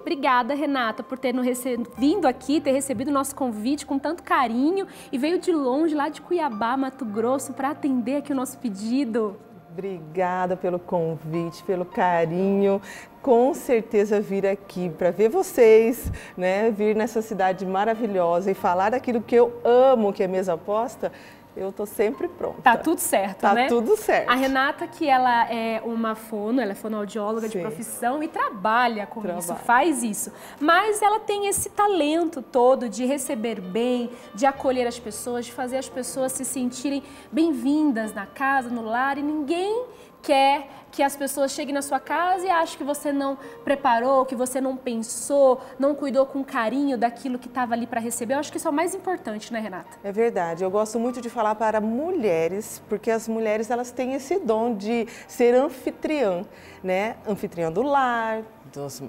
Obrigada, Renata, por ter vindo aqui, ter recebido o nosso convite com tanto carinho e veio de longe, lá de Cuiabá, Mato Grosso, para atender aqui o nosso pedido. Obrigada pelo convite, pelo carinho. Com certeza vir aqui para ver vocês, né? Vir nessa cidade maravilhosa e falar daquilo que eu amo, que é mesa aposta. Eu tô sempre pronta. Tá tudo certo, né? Tá tudo certo. A Renata, que ela é uma fono, ela é fonoaudióloga de profissão e trabalha com isso, faz isso. Mas ela tem esse talento todo de receber bem, de acolher as pessoas, de fazer as pessoas se sentirem bem-vindas na casa, no lar, e ninguém quer que as pessoas cheguem na sua casa e achem que você não preparou, que você não pensou, não cuidou com carinho daquilo que estava ali para receber. Eu acho que isso é o mais importante, né, Renata? É verdade. Eu gosto muito de falar para mulheres, porque as mulheres elas têm esse dom de ser anfitriã, né? Anfitriã do lar,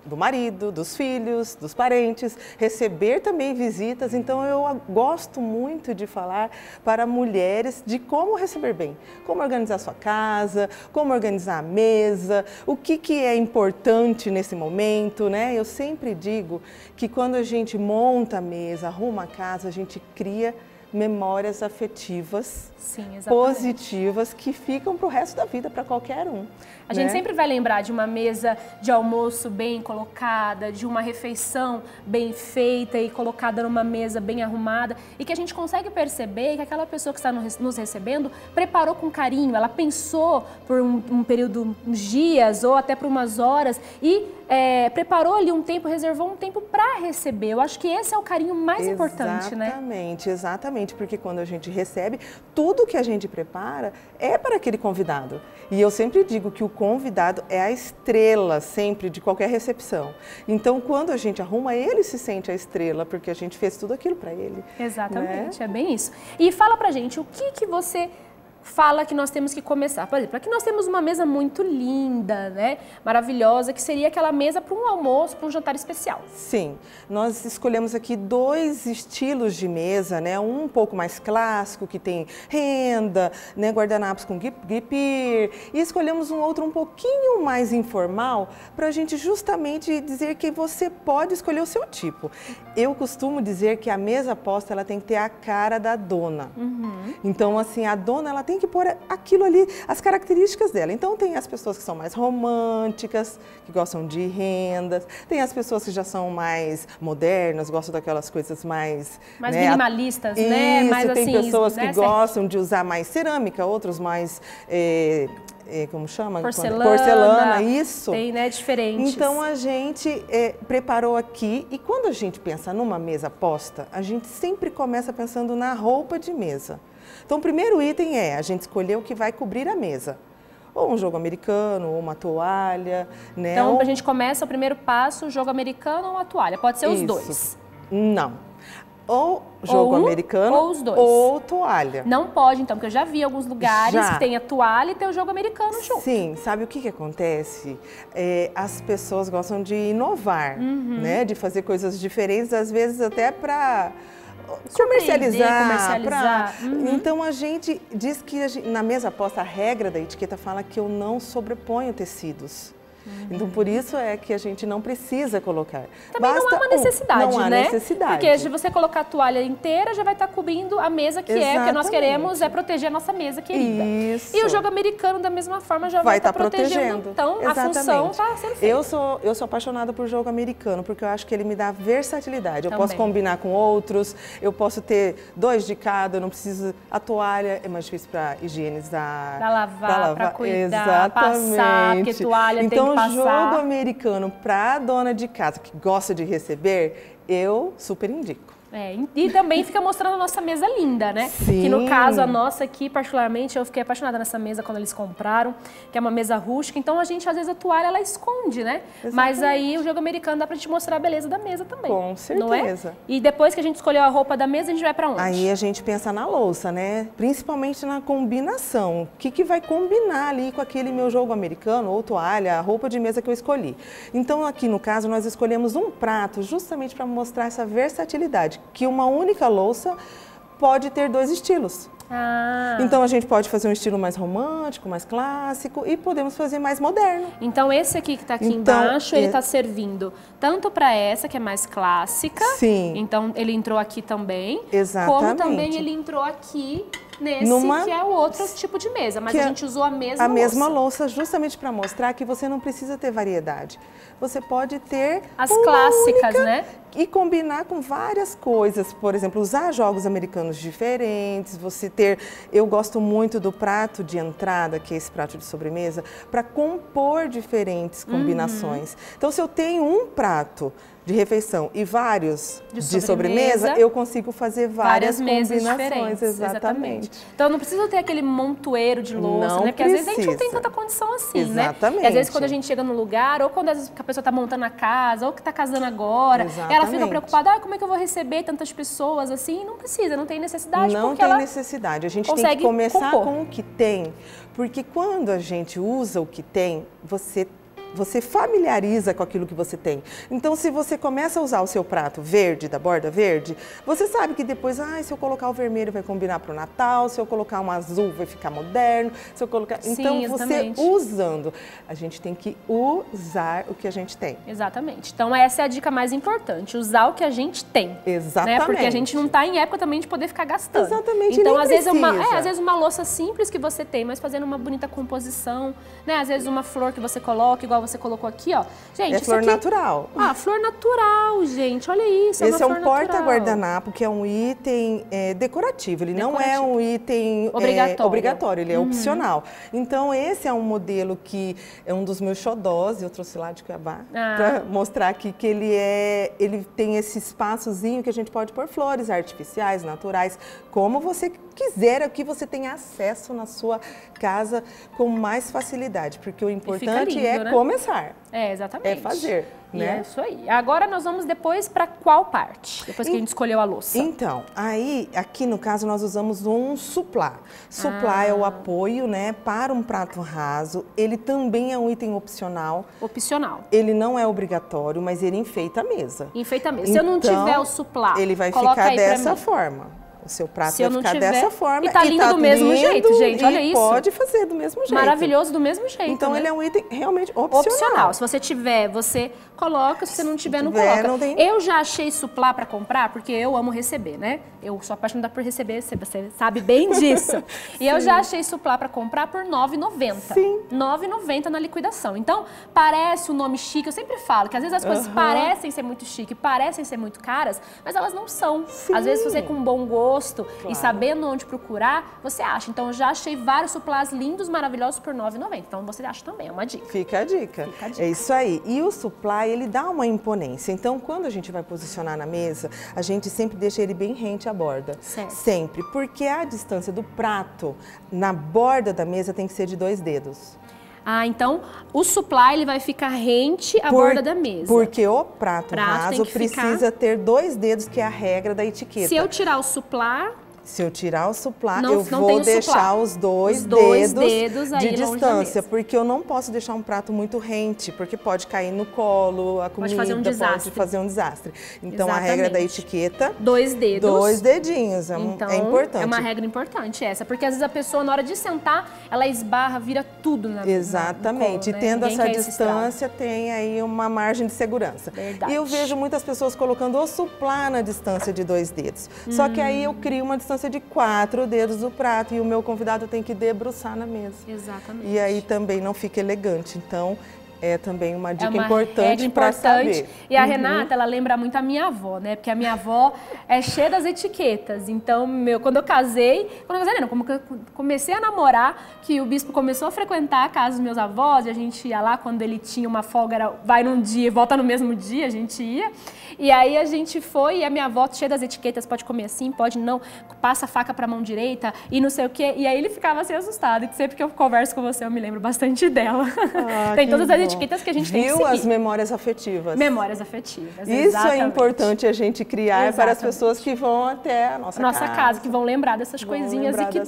do marido, dos filhos, dos parentes, receber também visitas. Então eu gosto muito de falar para mulheres de como receber bem, como organizar sua casa, como organizar a mesa, o que é importante nesse momento, né? Eu sempre digo que quando a gente monta a mesa, arruma a casa, a gente cria memórias afetivas, positivas, que ficam para o resto da vida, para qualquer um. A gente sempre vai lembrar de uma mesa de almoço bem colocada, de uma refeição bem feita e colocada numa mesa bem arrumada, e que a gente consegue perceber que aquela pessoa que está nos recebendo preparou com carinho, ela pensou por um período, uns dias ou até por umas horas e preparou ali um tempo, reservou um tempo para receber. Eu acho que esse é o carinho mais importante, né? Exatamente, porque quando a gente recebe, tudo que a gente prepara é para aquele convidado. E eu sempre digo que o convidado é a estrela sempre de qualquer recepção. Então, quando a gente arruma, ele se sente a estrela, porque a gente fez tudo aquilo para ele. Exatamente, né? É bem isso. E fala pra gente, o que você fala que nós temos que começar? Por exemplo, aqui nós temos uma mesa muito linda, né? Maravilhosa, que seria aquela mesa para um almoço, para um jantar especial. Sim, nós escolhemos aqui 2 estilos de mesa, né? Um pouco mais clássico, que tem renda, né? Guardanapos com guipir, e escolhemos um outro um pouquinho mais informal, para a gente justamente dizer que você pode escolher o seu tipo. Eu costumo dizer que a mesa aposta ela tem que ter a cara da dona. Então, assim, a dona ela tem que pôr aquilo ali, as características dela. Então tem as pessoas que são mais românticas, que gostam de rendas, tem as pessoas que já são mais modernas, gostam daquelas coisas mais minimalistas, né? Mais tem assim, pessoas que gostam de usar mais cerâmica, outros mais como chama? Porcelana, isso. Tem, né, diferentes. Então a gente preparou aqui, e quando a gente pensa numa mesa aposta, a gente sempre começa pensando na roupa de mesa. Então o primeiro item a gente escolher o que vai cobrir a mesa. Ou um jogo americano, ou uma toalha, né? Então a gente começa o primeiro passo, o jogo americano ou uma toalha, pode ser os dois? Não. Ou jogo americano ou os dois. Ou toalha. Não pode, então, porque eu já vi alguns lugares que tem a toalha e tem o jogo americano junto. Sim, sabe o que acontece? As pessoas gostam de inovar, né? De fazer coisas diferentes, às vezes até para comercializar. Então a gente diz que na mesa aposta, a regra da etiqueta fala que eu não sobreponho tecidos. Então, por isso é que a gente não precisa colocar. Também não há uma necessidade, não há necessidade. Porque se você colocar a toalha inteira, já vai estar cobrindo a mesa que o que nós queremos é proteger a nossa mesa querida. Isso. E o jogo americano, da mesma forma, já vai estar protegendo. Então, a função está sendo feita. Eu sou apaixonada por jogo americano, porque eu acho que ele me dá versatilidade. Eu posso combinar com outros, eu posso ter 2 de cada, eu não preciso... A toalha é mais difícil para higienizar. Para lavar, para cuidar, passar, porque toalha tem que passar. Jogo americano para a dona de casa que gosta de receber, eu super indico. E também fica mostrando a nossa mesa linda, né? Sim. Que no caso, a nossa aqui, particularmente, eu fiquei apaixonada nessa mesa quando eles compraram, que é uma mesa rústica. Então, a gente, às vezes, a toalha, ela esconde, né? Exatamente. Mas aí, o jogo americano dá pra gente mostrar a beleza da mesa também. Com certeza. Não é? E depois que a gente escolheu a roupa da mesa, a gente vai pra onde? Aí a gente pensa na louça, né? Principalmente na combinação. O que vai combinar ali com aquele meu jogo americano ou toalha, a roupa de mesa que eu escolhi. Então, aqui no caso, nós escolhemos um prato justamente para mostrar essa versatilidade, que uma única louça pode ter 2 estilos. Ah. Então a gente pode fazer um estilo mais romântico, mais clássico e podemos fazer mais moderno. Então esse aqui que está aqui embaixo, ele está servindo tanto para essa que é mais clássica. Sim. Então ele entrou aqui também. Exatamente. Como também ele entrou aqui nesse que é o outro tipo de mesa, mas a gente usou a mesma louça. A mesma louça justamente para mostrar que você não precisa ter variedade. Você pode ter as clássicas, única, né? E combinar com várias coisas. Por exemplo, usar jogos americanos diferentes, você ter... Eu gosto muito do prato de entrada, que é esse prato de sobremesa, para compor diferentes combinações. Então, se eu tenho um prato de refeição e vários de sobremesa, eu consigo fazer várias combinações. Exatamente. Então não precisa ter aquele montoeiro de louça, não né? Porque precisa. às vezes a gente não tem tanta condição assim, exatamente. né? E às vezes quando a gente chega num lugar, ou quando a pessoa está montando a casa, ou que está casando agora, ela fica preocupada, como é que eu vou receber tantas pessoas assim? Não precisa, não tem necessidade. Não tem necessidade, a gente tem que começar com o que tem, porque quando a gente usa o que tem, você familiariza com aquilo que você tem. Então, se você começa a usar o seu prato verde, da borda verde, você sabe que depois, se eu colocar o vermelho vai combinar para o Natal, se eu colocar um azul vai ficar moderno, se eu colocar... Sim, então, exatamente. você usando, a gente tem que usar o que a gente tem. Exatamente. Então, essa é a dica mais importante, usar o que a gente tem. Exatamente. Né? Porque a gente não está em época também de poder ficar gastando. Exatamente, então, às vezes uma louça simples que você tem, mas fazendo uma bonita composição, né? Às vezes uma flor que você coloca, igual você colocou aqui, ó. Gente, é flor natural. Flor natural, gente. Olha isso. Esse é um porta-guardanapo, que é um item decorativo. Ele não é um item obrigatório, ele é opcional. Então, esse é um modelo que é um dos meus xodós. Eu trouxe lá de Cuiabá para mostrar aqui que ele tem esse espaçozinho que a gente pode pôr flores artificiais, naturais, como você quiser, o que você tem acesso na sua casa com mais facilidade, porque o importante é começar. Exatamente. É fazer, né? É isso aí. Agora nós vamos depois para qual parte? Depois que a gente escolheu a louça. Então, aqui no caso nós usamos um suplá. Suplá é o apoio, né, para um prato raso. Ele também é um item opcional. Opcional. Ele não é obrigatório, mas ele enfeita a mesa. Enfeita a mesa. Se eu não tiver o suplá, ele vai ficar dessa forma. O seu prato vai ficar dessa forma. E tá lindo do mesmo jeito, gente. Olha isso. Pode fazer do mesmo jeito. Maravilhoso do mesmo jeito. Então, ele é um item realmente opcional. Se você tiver, você coloca. Se você não tiver, não coloca. Não tem... Eu já achei suplá para comprar, porque eu amo receber, né? Eu sou apaixonada por receber, você sabe bem disso. E eu já achei suplá para comprar por R$ 9,90. Sim. R$ 9,90 na liquidação. Então, parece um nome chique. Eu sempre falo que às vezes as coisas parecem ser muito chique, parecem ser muito caras, mas elas não são. Sim. Às vezes você com um bom gosto e sabendo onde procurar, você acha. Então, eu já achei vários suplás lindos, maravilhosos por R$ 9,90. Então, você acha também, é uma dica. Fica a dica. É isso aí. E o suplá, ele dá uma imponência. Então, quando a gente vai posicionar na mesa, a gente sempre deixa ele bem rente à borda. Certo. Sempre. Porque a distância do prato na borda da mesa tem que ser de 2 dedos. Então o suplá ele vai ficar rente à borda da mesa. Porque o prato raso precisa ter 2 dedos, que é a regra da etiqueta. Se eu tirar o suplá... Se eu tirar o suplá, eu vou deixar os dois dedos de distância, porque eu não posso deixar um prato muito rente, porque pode cair no colo, a comida pode fazer um desastre. Então, a regra da etiqueta... 2 dedos. 2 dedinhos, então, é importante. É uma regra importante essa, porque às vezes a pessoa, na hora de sentar, ela esbarra, vira tudo na Exatamente, no colo, e tendo essa distância, tem aí uma margem de segurança. Verdade. E eu vejo muitas pessoas colocando o suplá na distância de 2 dedos. Só que aí eu crio uma distância de 4 dedos do prato e o meu convidado tem que debruçar na mesa. Exatamente. E aí também não fica elegante. Então, é também uma dica importante para saber. E a Renata, ela lembra muito a minha avó, né? Porque a minha avó é cheia das etiquetas. Então, quando eu casei, como eu comecei a namorar, que o bispo começou a frequentar a casa dos meus avós, e a gente ia lá quando ele tinha uma folga, vai num dia e volta no mesmo dia, a gente ia. E aí a gente foi, e a minha avó cheia das etiquetas, pode comer assim, pode não, passa a faca pra mão direita e não sei o quê. E aí ele ficava assim assustado. E sempre que eu converso com você, eu me lembro bastante dela. Tem todas as etiquetas que a gente tem que seguir. As memórias afetivas. Memórias afetivas, Isso é importante a gente criar para as pessoas que vão até a nossa casa. Que vão lembrar dessas coisinhas e que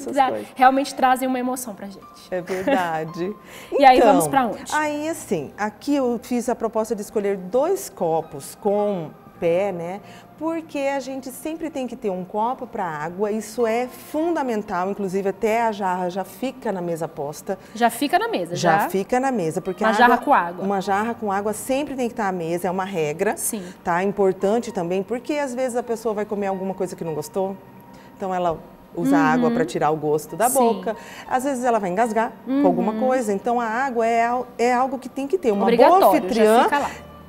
realmente trazem uma emoção pra gente. É verdade. E aí vamos pra onde? Aí assim, aqui eu fiz a proposta de escolher 2 copos com pé, né? Porque a gente sempre tem que ter um copo para água, isso é fundamental, inclusive até a jarra já fica na mesa posta. Já fica na mesa, já fica na mesa, porque uma jarra com água. Uma jarra com água sempre tem que estar à mesa, é uma regra. Sim. Tá? Importante também, porque às vezes a pessoa vai comer alguma coisa que não gostou, então ela usa água para tirar o gosto da boca. Às vezes ela vai engasgar com alguma coisa, então a água é algo que tem que ter. Uma boa anfitriã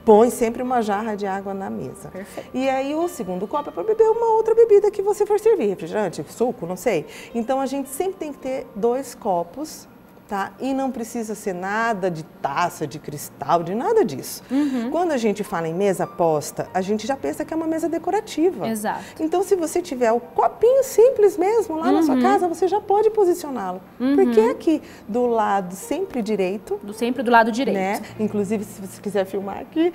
põe sempre uma jarra de água na mesa. Perfeito. E aí o segundo copo é para beber uma outra bebida que você for servir, refrigerante, suco, não sei. Então a gente sempre tem que ter 2 copos. Tá? E não precisa ser nada de taça, de cristal, de nada disso. Quando a gente fala em mesa posta, a gente já pensa que é uma mesa decorativa. Exato. Então, se você tiver o copinho simples mesmo lá na sua casa, você já pode posicioná-lo. Porque aqui, do lado sempre direito. Sempre do lado direito. Né? Inclusive, se você quiser filmar aqui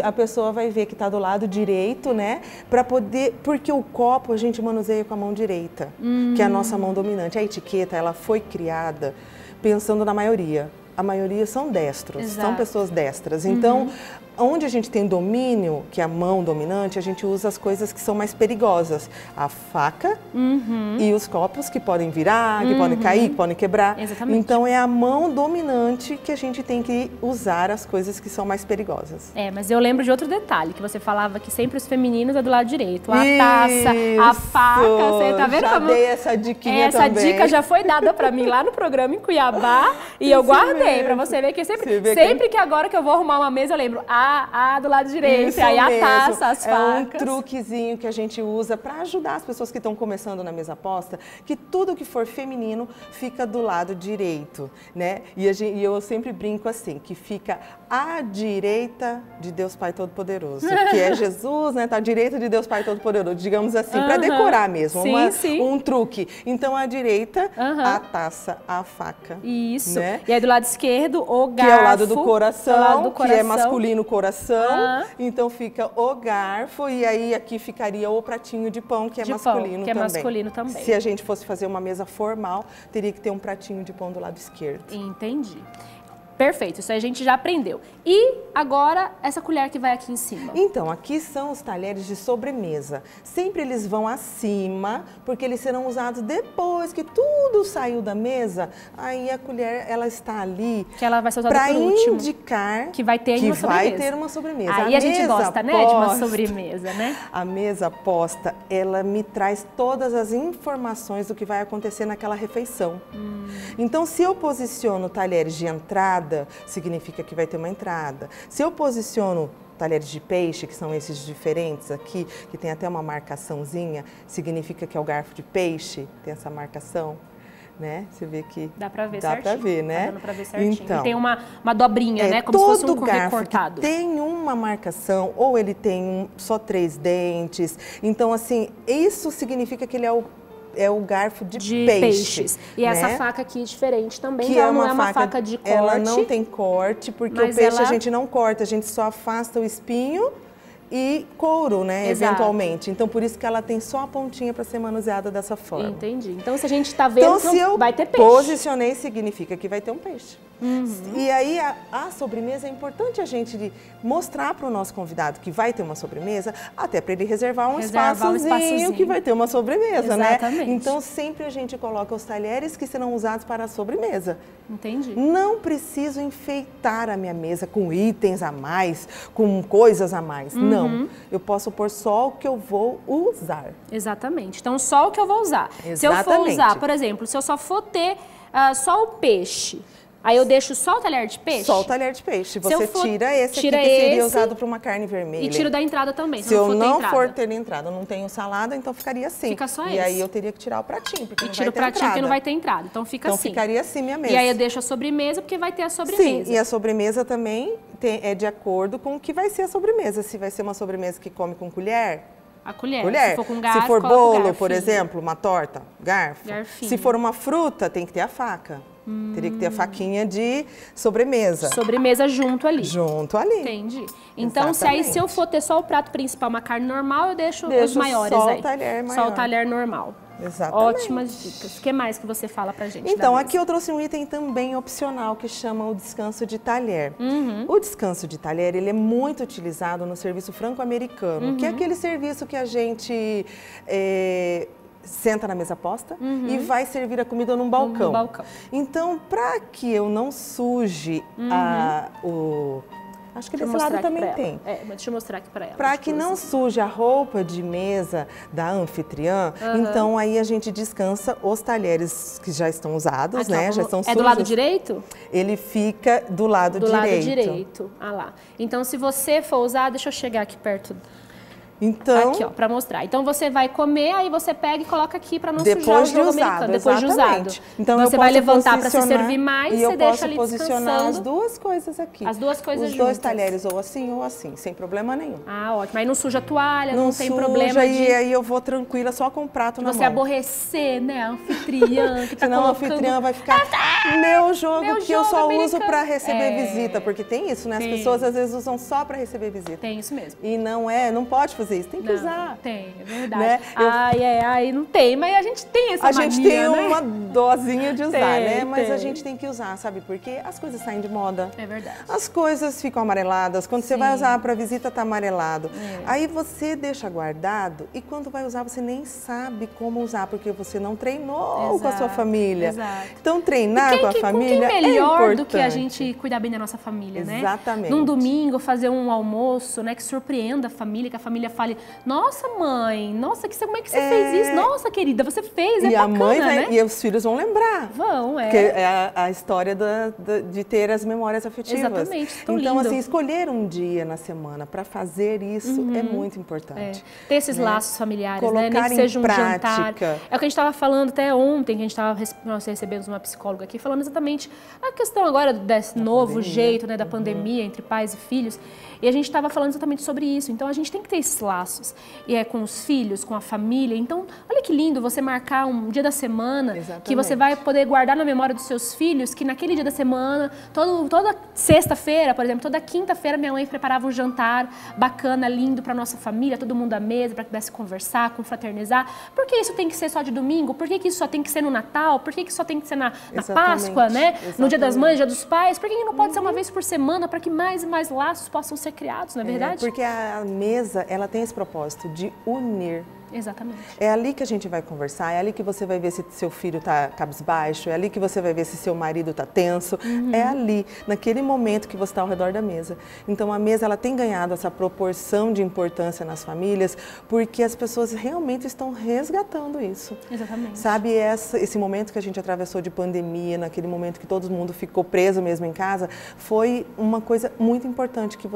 a pessoa vai ver que está do lado direito, né? Para poder, porque o copo a gente manuseia com a mão direita, que é a nossa mão dominante. A etiqueta, ela foi criada pensando na maioria. A maioria são destros, são pessoas destras. Então, onde a gente tem domínio, que é a mão dominante, a gente usa as coisas que são mais perigosas. A faca e os copos que podem virar, que podem cair, que podem quebrar. Exatamente. Então, é a mão dominante que a gente tem que usar as coisas que são mais perigosas. Mas eu lembro de outro detalhe, que você falava que sempre os femininos é do lado direito. A taça, a faca, você tá vendo já como... dei essa diquinha essa também. Dica já foi dada pra mim lá no programa em Cuiabá e eu guardei pra você ver que sempre que agora que eu vou arrumar uma mesa eu lembro do lado direito, isso aí a mesmo. taça, as facas. É um truquezinho que a gente usa para ajudar as pessoas que estão começando na mesa posta, que tudo que for feminino fica do lado direito, né? E eu sempre brinco assim, que fica à direita de Deus Pai Todo-Poderoso, que é Jesus, né? Tá à direita de Deus Pai Todo-Poderoso, digamos assim, para decorar mesmo, um truque. Então, à direita, a taça, a faca. Isso. Né? E aí do lado esquerdo, o garfo. Que é o lado do coração, que é masculino coração. Então fica o garfo e aí aqui ficaria o pratinho de pão, que é masculino também. Masculino também. Se a gente fosse fazer uma mesa formal, teria que ter um pratinho de pão do lado esquerdo. Entendi. Perfeito, isso aí a gente já aprendeu. E agora, essa colher que vai aqui em cima? Então, aqui são os talheres de sobremesa. Sempre eles vão acima, porque eles serão usados depois que tudo saiu da mesa. Aí a colher, ela está ali que ela vai ser usada por último. Para indicar que vai ter uma sobremesa. Aí a gente gosta, né, de uma sobremesa, né? A mesa posta, ela me traz todas as informações do que vai acontecer naquela refeição. Então, se eu posiciono talheres de entrada, significa que vai ter uma entrada. Se eu posiciono talheres de peixe, que são esses diferentes aqui, que tem até uma marcaçãozinha, significa que é o garfo de peixe, tem essa marcação, né? Você vê que dá pra ver certinho. Dá pra ver, né? Tá dando pra ver certinho. Então, e tem uma dobrinha, né? Como se fosse um garfo recortado. Que tem uma marcação, ou ele tem só 3 dentes. Então, assim, isso significa que ele é o garfo de peixes. E né? Essa faca aqui é diferente também, que ela não é uma faca de corte. Ela não tem corte, porque o peixe a gente não corta, a gente só afasta o espinho e couro, né, eventualmente. Então, por isso que ela tem só a pontinha para ser manuseada dessa forma. Entendi. Então, se a gente está vendo, se eu vai ter peixe. Posicionei, significa que vai ter um peixe. E aí, a sobremesa, é importante a gente mostrar para o nosso convidado que vai ter uma sobremesa, até para ele reservar um espaçozinho que vai ter uma sobremesa, Exatamente. Né? Então, sempre a gente coloca os talheres que serão usados para a sobremesa. Entendi. Não preciso enfeitar a minha mesa com itens a mais, com coisas a mais. Não. Eu posso pôr só o que eu vou usar. Exatamente. Então, só o que eu vou usar. Exatamente. Se eu for usar, por exemplo, se eu só for ter só o peixe, aí eu deixo só o talher de peixe? Só o talher de peixe. Você tira esse aqui que seria usado para uma carne vermelha. E tiro da entrada também. Se eu não for ter entrada, não tenho salada, então ficaria assim. Fica só esse. E aí eu teria que tirar o pratinho, porque não vai ter entrada. E tiro o pratinho porque não vai ter entrada. Então fica assim. Então ficaria assim minha mesa. E aí eu deixo a sobremesa porque vai ter a sobremesa. Sim, e a sobremesa também é de acordo com o que vai ser a sobremesa. Se vai ser uma sobremesa que come com colher... A colher. Se for com Se garfo, for bolo, por exemplo, uma torta, garfo. Garfinho. Se for uma fruta, tem que ter a faca. Teria que ter a faquinha de sobremesa. Sobremesa junto ali. Junto ali. Entendi. Então, se eu for ter só o prato principal, uma carne normal, eu deixo os maiores só aí. O talher maior. Só o talher normal. Exatamente. Ótimas dicas. O que mais que você fala pra gente? Então, aqui eu trouxe um item também opcional que chama o descanso de talher. O descanso de talher, ele é muito utilizado no serviço franco-americano, que é aquele serviço que a gente senta na mesa posta e vai servir a comida num balcão. Então, para que eu não suje acho que desse lado também tem. Deixa eu mostrar aqui para ela. Para que não suje a roupa de mesa da anfitriã, então aí a gente descansa os talheres que já estão usados, aqui, né? Já estão sujos. É do lado direito? Ele fica do lado direito. Do lado direito. Ah lá. Então, se você for usar, deixa eu chegar aqui perto. Então, aqui, ó, para mostrar. Então você vai comer, aí você pega e coloca aqui para não sujar o jogo americano. Depois de usado. Então você vai levantar para se servir mais, e você deixa ali descansando. Posicionar as duas coisas aqui. As duas coisas juntas. Os dois talheres, ou assim, sem problema nenhum. Ah, ótimo. Aí não suja a toalha, não tem suja, problema e aí eu vou tranquila só com o prato na mão. Você aborrecer, né, a anfitriã que tá senão colocando... a anfitriã vai ficar, meu jogo que eu só americano. uso para receber visita, porque tem isso, né? As pessoas às vezes usam só para receber visita. Tem isso mesmo. E não pode fazer isso, tem que usar. Tem, é verdade. Né? Não tem, mas a gente tem essa mania, A gente tem né? uma dosinha de usar, né? Mas a gente tem que usar, sabe por quê? As coisas saem de moda. É verdade. As coisas ficam amareladas. Quando você vai usar para visita, tá amarelado. Aí você deixa guardado e quando vai usar, você nem sabe como usar, porque você não treinou com a sua família. Exato. Então, treinar com a família é melhor importante. do que a gente cuidar bem da nossa família, né? Exatamente. Num domingo, fazer um almoço, né, que surpreenda a família, que a família fale, nossa, mãe, nossa, como é que você fez isso? Nossa, querida, você fez, e bacana, a mãe né? E os filhos vão lembrar. Vão, Porque é a história de ter as memórias afetivas. Exatamente, tão então, lindo. assim, escolher um dia na semana para fazer isso é muito importante. Ter esses laços familiares, colocar, né? Nem que seja um jantar. prática. É o que a gente estava falando até ontem, que a gente estava recebendo uma psicóloga aqui, falando exatamente a questão agora desse novo jeito, né, da pandemia entre pais e filhos. E a gente estava falando exatamente sobre isso. Então, a gente tem que ter esses laços. E com os filhos, com a família. Então, olha que lindo você marcar um dia da semana que você vai poder guardar na memória dos seus filhos que naquele dia da semana, toda sexta-feira, por exemplo, toda quinta-feira, minha mãe preparava um jantar bacana, lindo para nossa família, todo mundo à mesa, para que pudesse conversar, confraternizar. Por que isso tem que ser só de domingo? Por que isso só tem que ser no Natal? Por que isso só tem que ser na Páscoa, né? No Dia das Mães, Dia dos Pais? Por que não pode ser uma vez por semana para que mais e mais laços possam ser criados, não é verdade? Porque a mesa, ela tem esse propósito de unir. Exatamente. É ali que a gente vai conversar, é ali que você vai ver se seu filho está cabisbaixo, é ali que você vai ver se seu marido está tenso, é ali, naquele momento que você está ao redor da mesa. Então a mesa, ela tem ganhado essa proporção de importância nas famílias, porque as pessoas realmente estão resgatando isso. Exatamente. Sabe, esse momento que a gente atravessou de pandemia, naquele momento que todo mundo ficou preso mesmo em casa, foi uma coisa muito importante que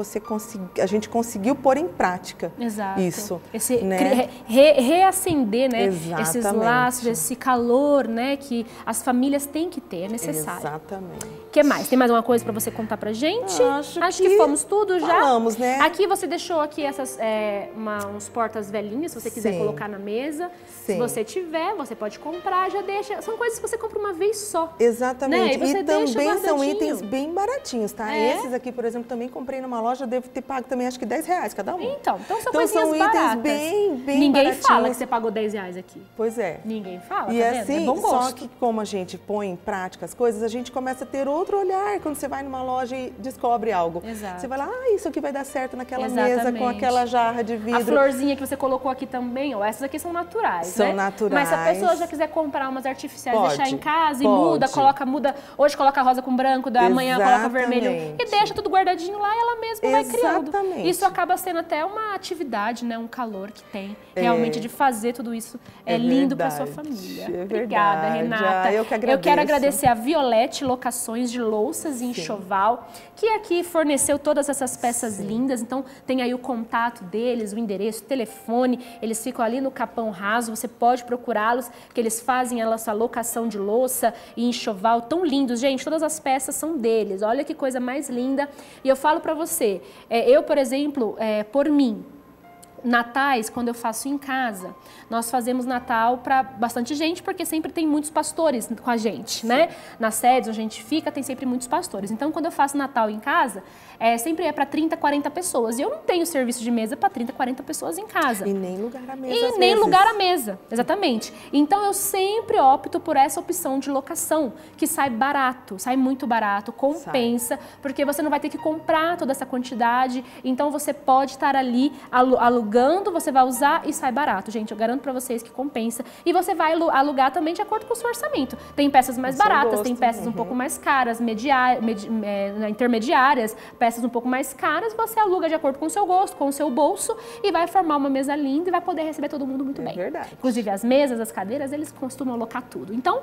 a gente conseguiu pôr em prática. Exato. Isso. Né? Reacender, né, esses laços, esse calor, né, que as famílias têm que ter, é necessário. Exatamente. O que mais? Tem mais uma coisa para você contar pra gente? Acho que fomos tudo já. Falamos, né? Aqui você deixou aqui essas uns portas velhinhas, se você quiser colocar na mesa. Sim. Se você tiver, você pode comprar, já deixa. São coisas que você compra uma vez só. Exatamente. Né? E também são itens bem baratinhos, tá? É? Esses aqui, por exemplo, também comprei numa loja, devo ter pago também acho que R$10 cada um. Então são coisinhas baratas. Itens bem Ninguém baratinhos. fala que você pagou R$10 aqui. Pois é. Ninguém fala, e tá vendo? assim, É bom gosto. só que como a gente põe em prática as coisas, a gente começa a ter outro olhar quando você vai numa loja e descobre algo. Exato. Você vai lá, isso aqui vai dar certo naquela mesa com aquela jarra de vidro. A florzinha que você colocou aqui também, ó, essas aqui são naturais, São né? naturais. Mas se a pessoa já quiser comprar umas artificiais, deixar em casa e pode. muda, hoje coloca rosa com branco, da manhã coloca vermelho e deixa tudo guardadinho lá e ela mesma vai criando. Isso acaba sendo até uma atividade, né, um calor que tem realmente de fazer tudo isso lindo para sua família. Obrigada, Renata. Eu que agradeço. Eu quero agradecer a Violete Locações de Louças e Enxoval, que aqui forneceu todas essas peças lindas. Então tem aí o contato deles, o endereço, o telefone. Eles ficam ali no Capão Raso, você pode procurá-los, que eles fazem essa locação de louça e enxoval tão lindos. Gente, todas as peças são deles. Olha que coisa mais linda. E eu falo para você, eu, por exemplo, por mim, Natais, quando eu faço em casa, nós fazemos Natal para bastante gente, porque sempre tem muitos pastores com a gente, né? Nas sedes onde a gente fica, tem sempre muitos pastores. Então, quando eu faço Natal em casa, sempre é para 30, 40 pessoas. E eu não tenho serviço de mesa para 30, 40 pessoas em casa. E nem lugar à mesa. E nem lugar à mesa, exatamente. Então, eu sempre opto por essa opção de locação, que sai barato, sai muito barato, compensa, porque você não vai ter que comprar toda essa quantidade. Então, você pode estar ali alugando, você vai usar e sai barato. Gente, eu garanto para vocês que compensa. E você vai alugar também de acordo com o seu orçamento. Tem peças mais baratas, tem peças um pouco mais caras, intermediárias, peças um pouco mais caras, você aluga de acordo com o seu gosto, com o seu bolso e vai formar uma mesa linda e vai poder receber todo mundo muito bem. Verdade. Inclusive as mesas, as cadeiras, eles costumam alocar tudo. Então,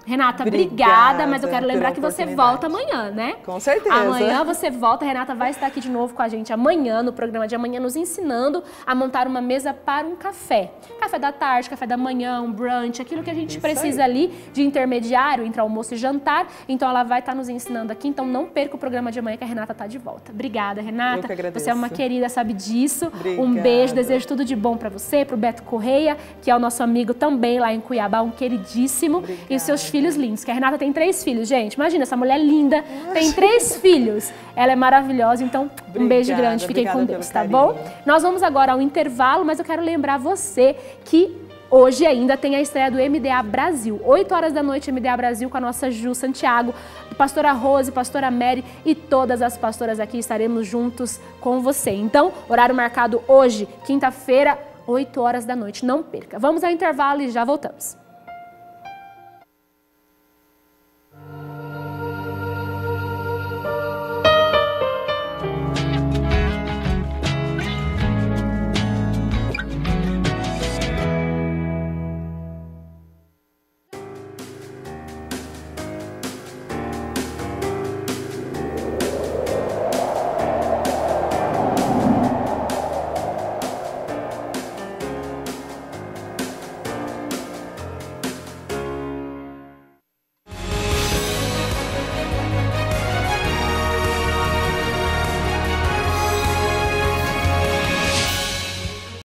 Renata, obrigada, mas eu quero lembrar que você volta amanhã, né? Com certeza. Amanhã você volta, a Renata vai estar aqui de novo com a gente amanhã, no programa de amanhã, nos ensinando a montar uma mesa para um café. Café da tarde, café da manhã, um brunch, aquilo que a gente precisa ali de intermediário entre almoço e jantar. Então ela vai estar nos ensinando aqui, então não perca o programa de amanhã que a Renata está de volta. Obrigada, Renata. Eu que agradeço. Você é uma querida, sabe disso. Obrigada. Um beijo, desejo tudo de bom para você, para o Beto Correia, que é o nosso amigo também lá em Cuiabá, um queridíssimo. Obrigada. E os seus filhos lindos, que a Renata tem 3 filhos, gente. Imagina, essa mulher linda, tem 3 filhos. Ela é maravilhosa, então um beijo grande. Fiquem com Deus, tá bom? Nós vamos agora ao intervalo, mas eu quero lembrar você que hoje ainda tem a estreia do MDA Brasil. 8 horas da noite, MDA Brasil, com a nossa Ju Santiago, pastora Rose, pastora Mary e todas as pastoras aqui estaremos juntos com você. Então, horário marcado hoje, quinta-feira, 8 horas da noite. Não perca. Vamos ao intervalo e já voltamos.